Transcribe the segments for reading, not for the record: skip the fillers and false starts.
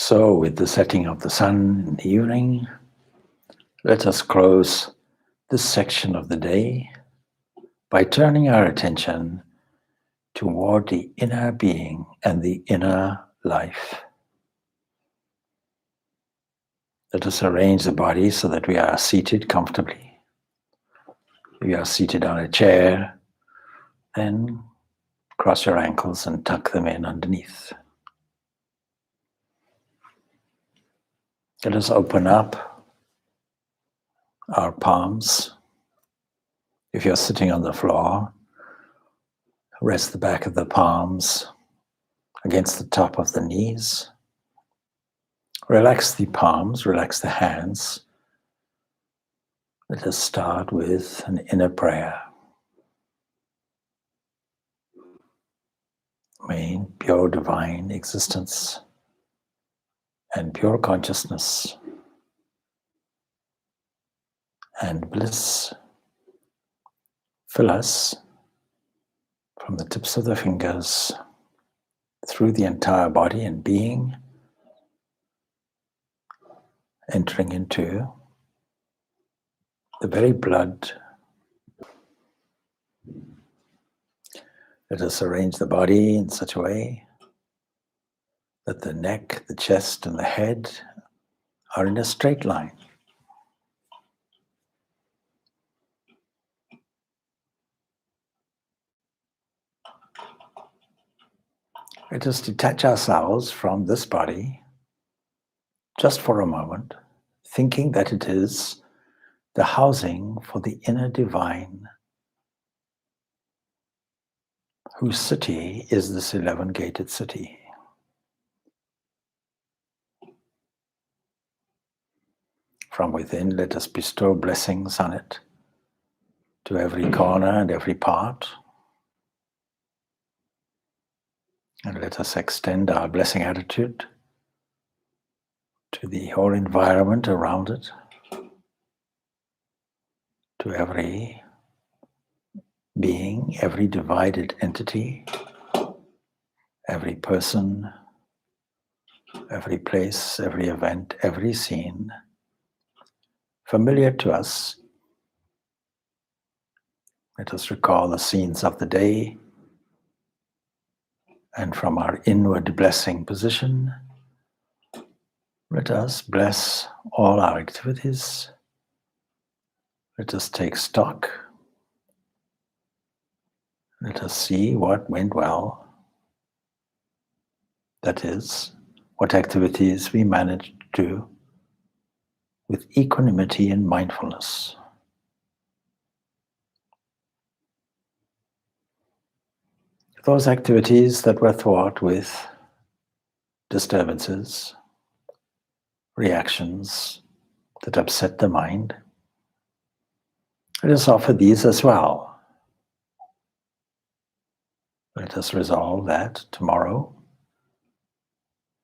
So, with the setting of the sun in the evening, let us close this section of the day by turning our attention toward the inner being and the inner life. Let us arrange the body so that we are seated comfortably. If you are seated on a chair, then cross your ankles and tuck them in underneath. Let us open up our palms. If you're sitting on the floor, rest the back of the palms against the top of the knees. Relax the palms, relax the hands. Let us start with an inner prayer. May pure divine existence and pure consciousness and bliss fill us from the tips of the fingers through the entire body and being, entering into the very blood. Let us arrange the body in such a way that the neck, the chest, and the head are in a straight line. Let us detach ourselves from this body just for a moment, thinking that it is the housing for the inner divine, whose city is this 11-gated city. From within, let us bestow blessings on it, to every corner and every part. And let us extend our blessing attitude to the whole environment around it, to every being, every divided entity, every person, every place, every event, every scene, familiar to us. Let us recall the scenes of the day, and from our inward blessing position, let us bless all our activities. Let us take stock. Let us see what went well. That is, what activities we managed to do with equanimity and mindfulness. Those activities that were fraught with disturbances, reactions that upset the mind, let us offer these as well. Let us resolve that tomorrow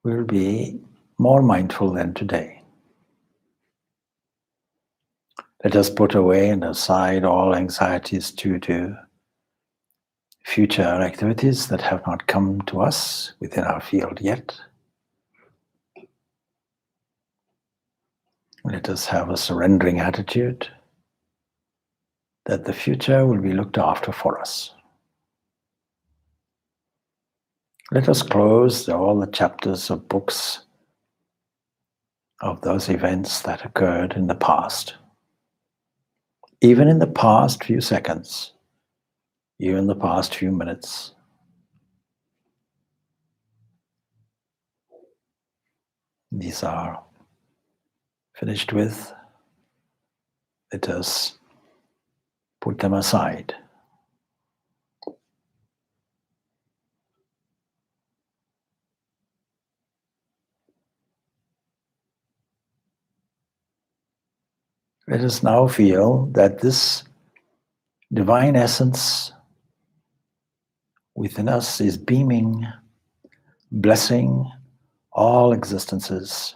we'll be more mindful than today. Let us put away and aside all anxieties due to future activities that have not come to us within our field yet. Let us have a surrendering attitude that the future will be looked after for us. Let us close all the chapters of books of those events that occurred in the past. Even in the past few seconds, even in the past few minutes. These are finished with. Let us put them aside. Let us now feel that this divine essence within us is beaming, blessing all existences.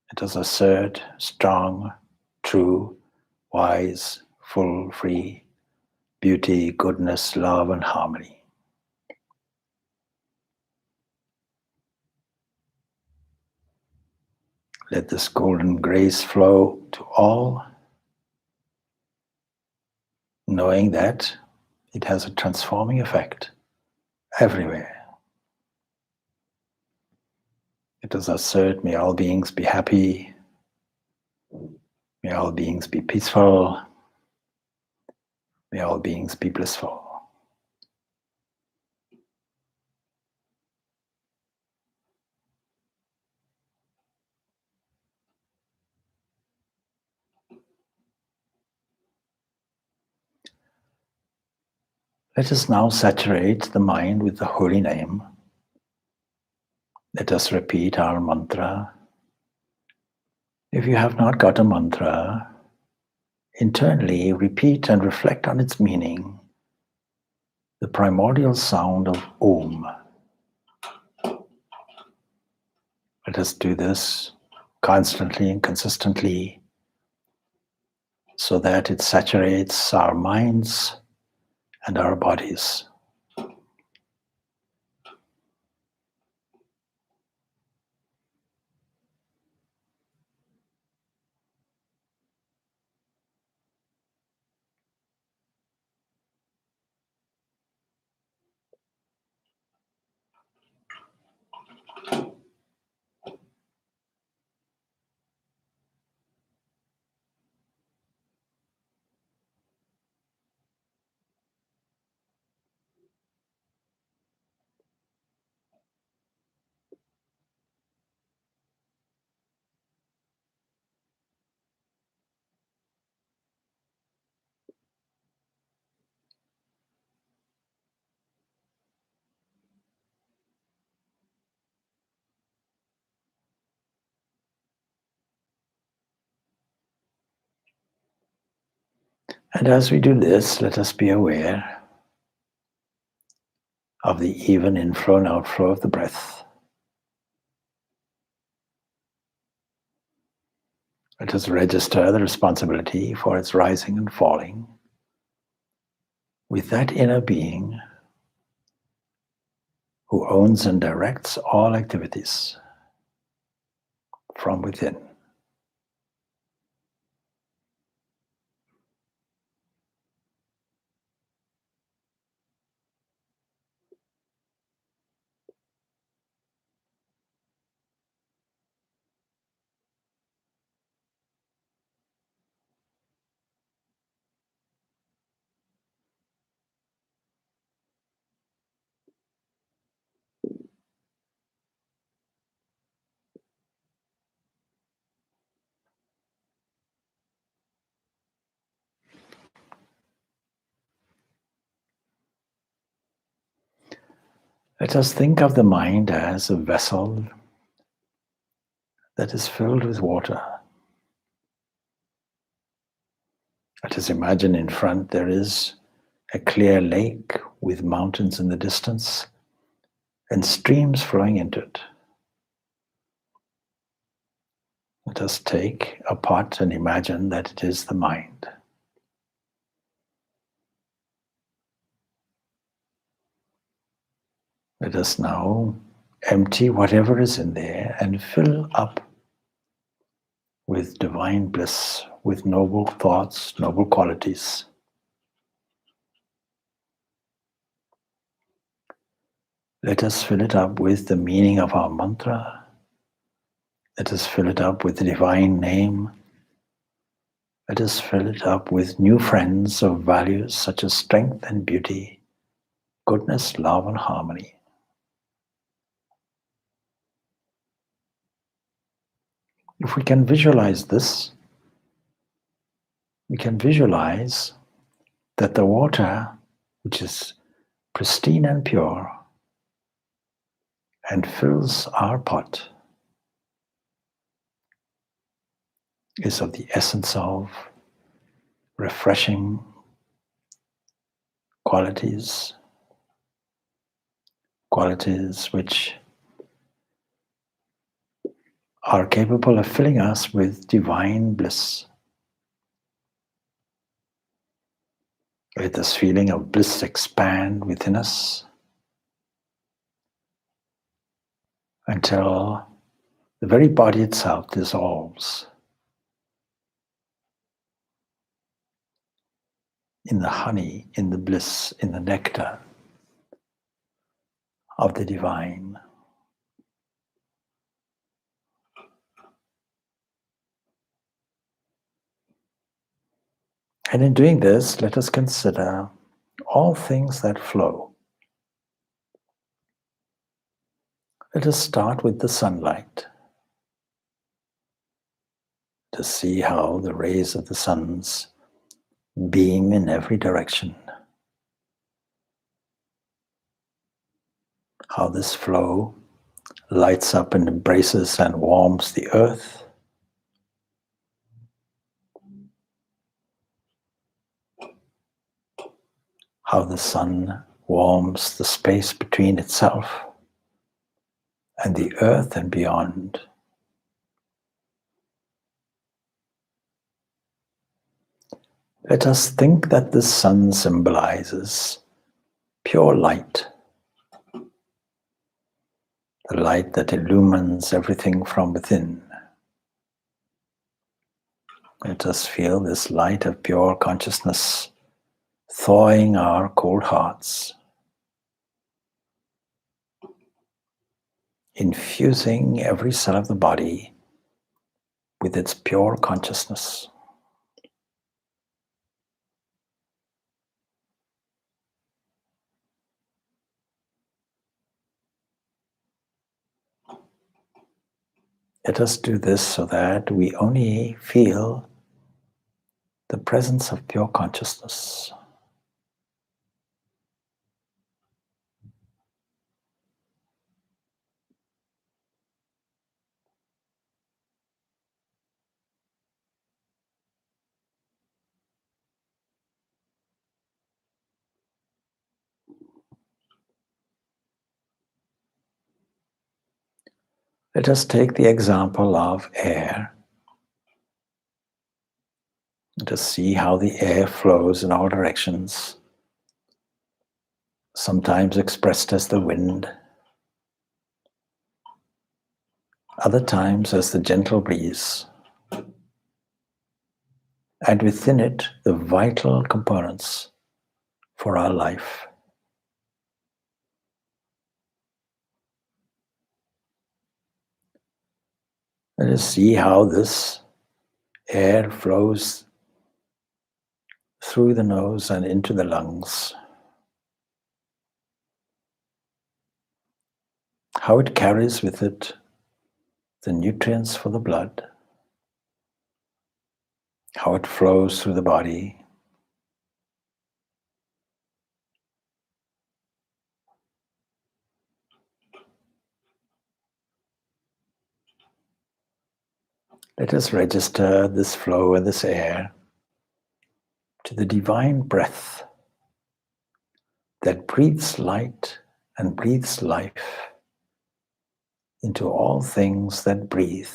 Let us assert strong, true, wise, full, free, beauty, goodness, love, and harmony. Let this golden grace flow to all, knowing that it has a transforming effect everywhere. Let us assert, may all beings be happy, may all beings be peaceful, may all beings be blissful. Let us now saturate the mind with the holy name. Let us repeat our mantra. If you have not got a mantra, internally repeat and reflect on its meaning, the primordial sound of Om. Let us do this constantly and consistently so that it saturates our minds and our bodies. And as we do this, let us be aware of the even inflow and outflow of the breath. Let us register the responsibility for its rising and falling with that inner being who owns and directs all activities from within. Let us think of the mind as a vessel that is filled with water. Let us imagine in front there is a clear lake with mountains in the distance and streams flowing into it. Let us take a pot and imagine that it is the mind. Let us now empty whatever is in there and fill up with divine bliss, with noble thoughts, noble qualities. Let us fill it up with the meaning of our mantra. Let us fill it up with the divine name. Let us fill it up with new friends of values such as strength and beauty, goodness, love, and harmony. If we can visualize this, we can visualize that the water, which is pristine and pure, and fills our pot, is of the essence of refreshing qualities, qualities which are capable of filling us with divine bliss. Let this feeling of bliss expand within us until the very body itself dissolves in the honey, in the bliss, in the nectar of the divine. And in doing this, let us consider all things that flow. Let us start with the sunlight, to see how the rays of the suns beam in every direction, how this flow lights up and embraces and warms the earth, how the sun warms the space between itself and the earth and beyond. Let us think that the sun symbolizes pure light, the light that illumines everything from within. Let us feel this light of pure consciousness thawing our cold hearts, infusing every cell of the body with its pure consciousness. Let us do this so that we only feel the presence of pure consciousness. Let us take the example of air. Let us see how the air flows in all directions, sometimes expressed as the wind, other times as the gentle breeze, and within it the vital components for our life. Let us see how this air flows through the nose and into the lungs, how it carries with it the nutrients for the blood, how it flows through the body, let us register this flow of this air to the divine breath that breathes light and breathes life into all things that breathe,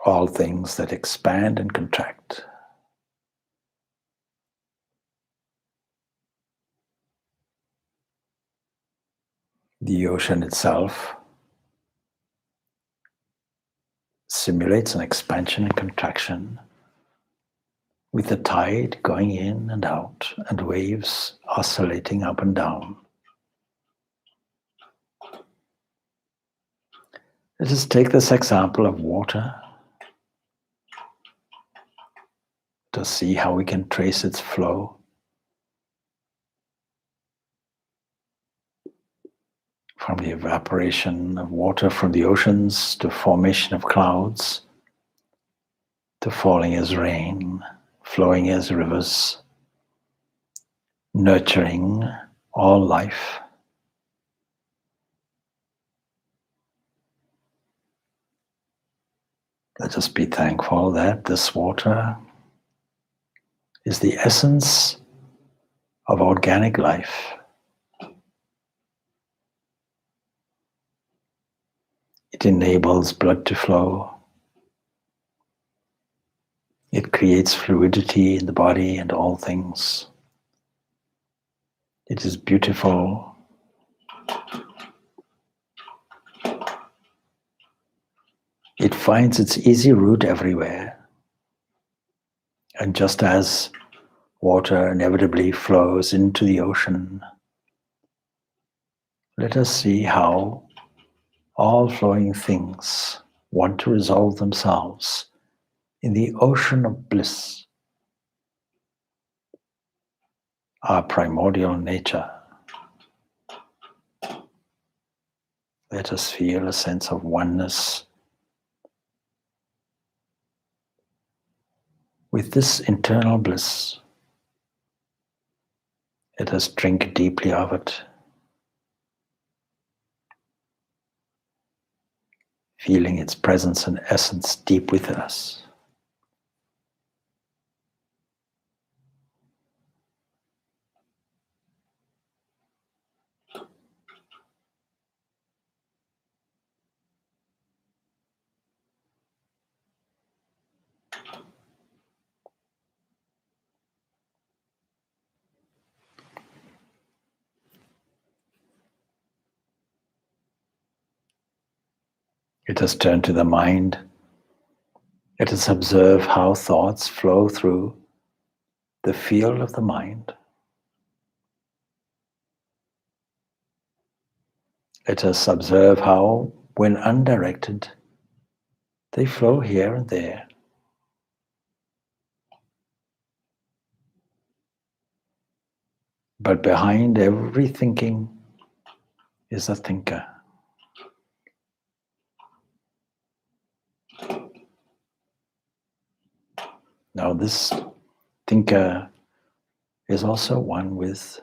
all things that expand and contract. The ocean itself simulates an expansion and contraction, with the tide going in and out and waves oscillating up and down. Let us take this example of water to see how we can trace its flow from the evaporation of water from the oceans to formation of clouds, to falling as rain, flowing as rivers, nurturing all life. Let us be thankful that this water is the essence of organic life. It enables blood to flow. It creates fluidity in the body and all things. It is beautiful. It finds its easy route everywhere. And just as water inevitably flows into the ocean, let us see how all flowing things want to resolve themselves in the ocean of bliss, our primordial nature. Let us feel a sense of oneness with this internal bliss. Let us drink deeply of it, feeling its presence and essence deep within us. Let us turn to the mind. Let us observe how thoughts flow through the field of the mind. Let us observe how, when undirected, they flow here and there. But behind every thinking is a thinker. Now, this thinker is also one with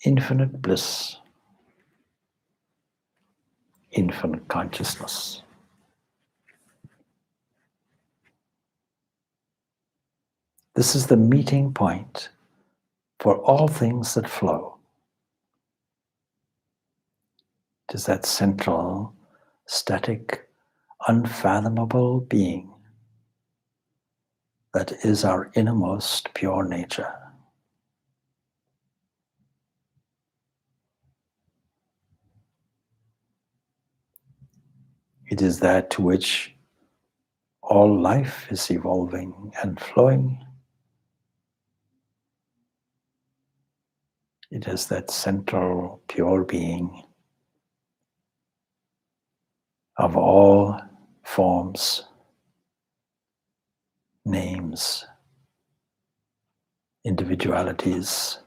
infinite bliss, infinite consciousness. This is the meeting point for all things that flow. It is that central, static, unfathomable being that is our innermost pure nature. It is that to which all life is evolving and flowing. It is that central pure being of all forms, names, individualities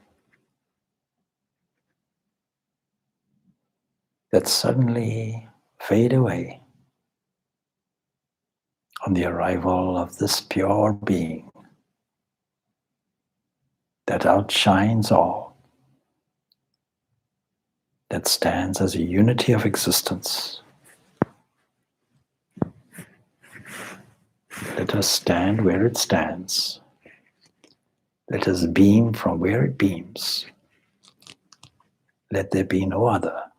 that suddenly fade away on the arrival of this pure being that outshines all, that stands as a unity of existence. Let us stand where it stands. Let us beam from where it beams. Let there be no other.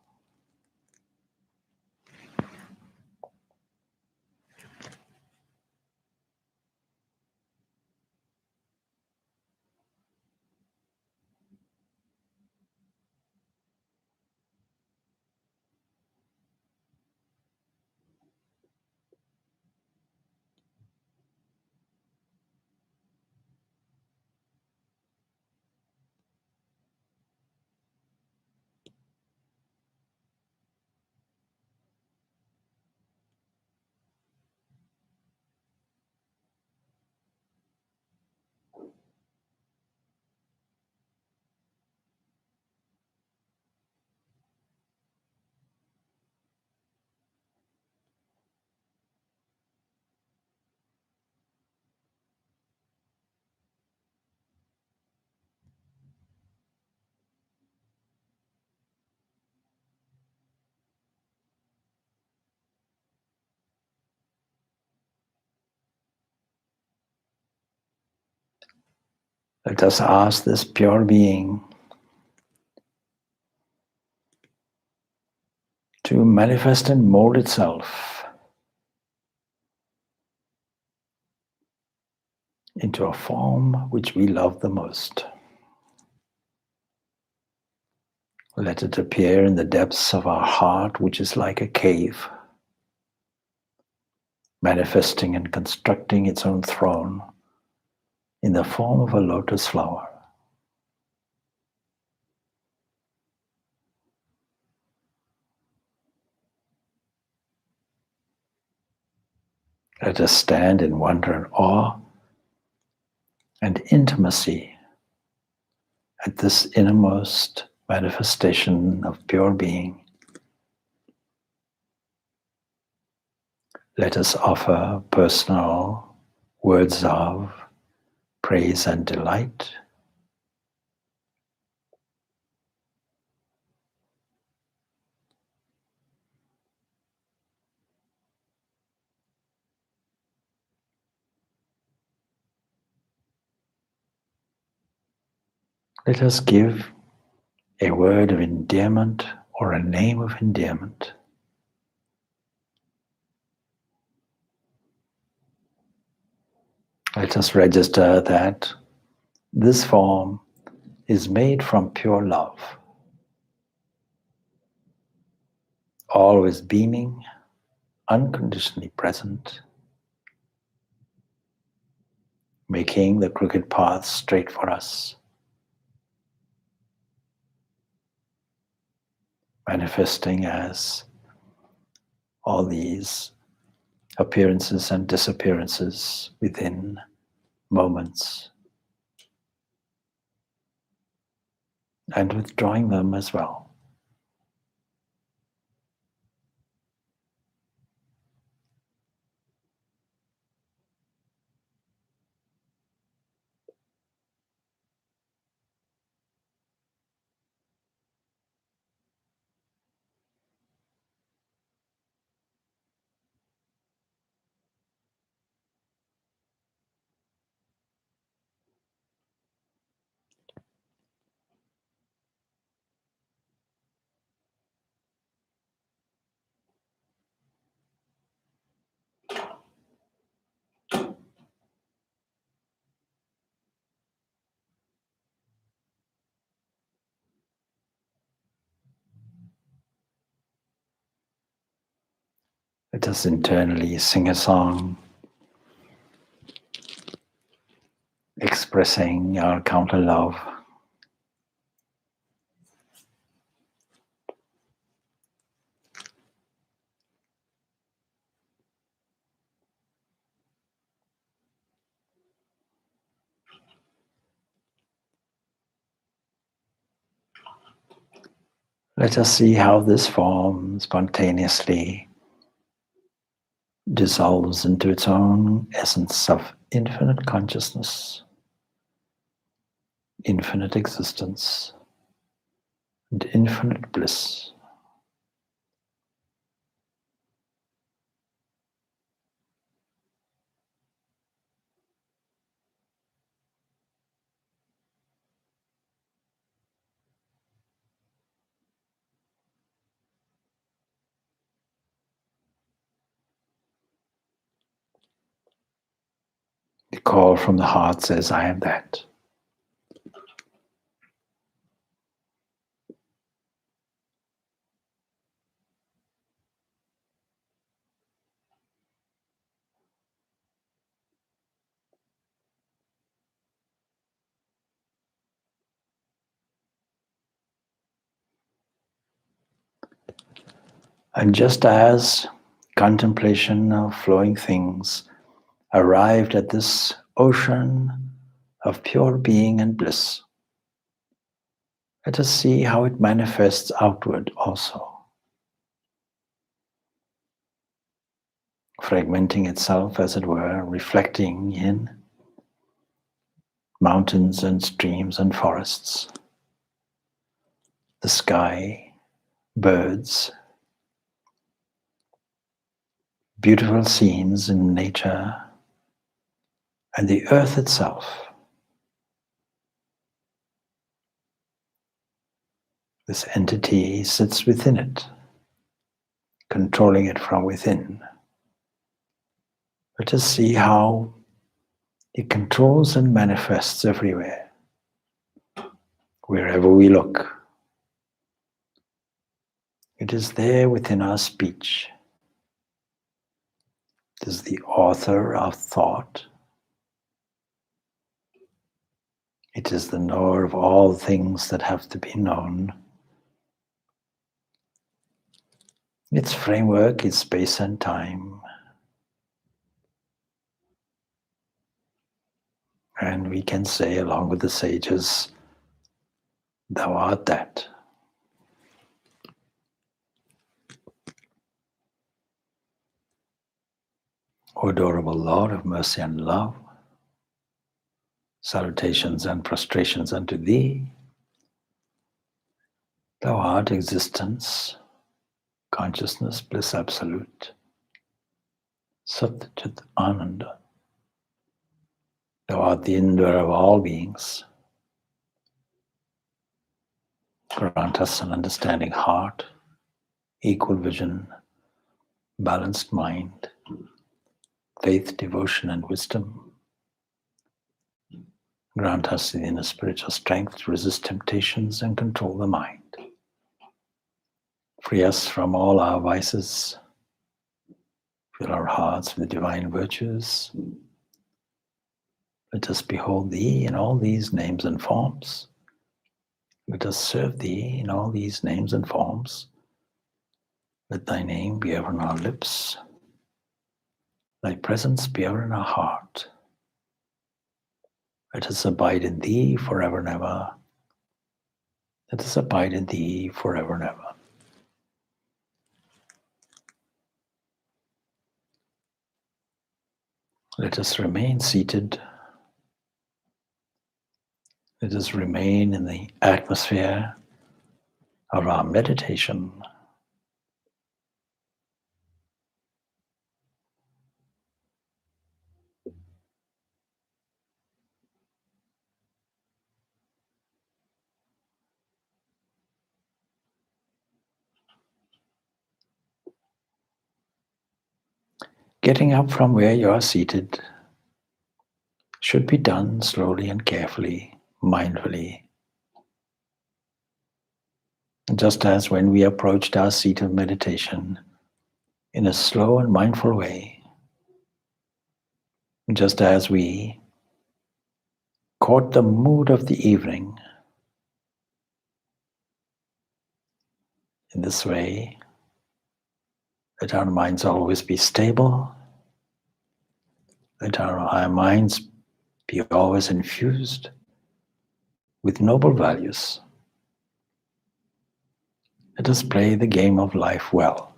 Let us ask this pure being to manifest and mold itself into a form which we love the most. Let it appear in the depths of our heart, which is like a cave. manifesting and constructing its own throne in the form of a lotus flower. Let us stand in wonder and awe and intimacy at this innermost manifestation of pure being. Let us offer personal words of praise and delight. Let us give a word of endearment or a name of endearment. Let us register that this form is made from pure love, always beaming, unconditionally present, making the crooked path straight for us, manifesting as all these appearances and disappearances within moments, and withdrawing them as well. Let us internally sing a song expressing our counter love. Let us see how this form spontaneously dissolves into its own essence of infinite consciousness, infinite existence, and infinite bliss. The call from the heart says, I am that. And just as contemplation of flowing things arrived at this ocean of pure being and bliss, let us see how it manifests outward also, fragmenting itself, as it were, reflecting in mountains and streams and forests, the sky, birds, beautiful scenes in nature, and the earth itself. This entity sits within it, controlling it from within. Let us see how it controls and manifests everywhere, wherever we look. It is there within our speech, It is the author of thought. It is the knower of all things that have to be known. Its framework is space and time. And we can say, along with the sages, thou art that. O adorable Lord of mercy and love, salutations and prostrations unto thee. Thou art existence, consciousness, bliss absolute, Sat Chit Ananda. Thou art the indweller of all beings. Grant us an understanding heart, equal vision, balanced mind, faith, devotion, and wisdom. Grant us the inner spiritual strength to resist temptations and control the mind. Free us from all our vices. Fill our hearts with divine virtues. Let us behold Thee in all these names and forms. Let us serve Thee in all these names and forms. Let Thy name be ever on our lips. Thy presence be ever in our heart. Let us abide in Thee forever and ever. Let us abide in Thee forever and ever. Let us remain seated. Let us remain in the atmosphere of our meditation. Getting up from where you are seated should be done slowly and carefully, mindfully. Just as when we approached our seat of meditation in a slow and mindful way, just as we caught the mood of the evening. In this way, let our minds always be stable. Let our minds be always infused with noble values. Let us play the game of life well.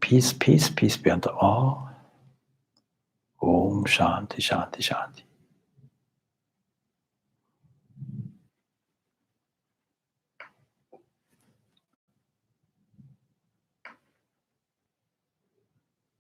Peace, peace, peace be unto all. Om Shanti, Shanti, Shanti.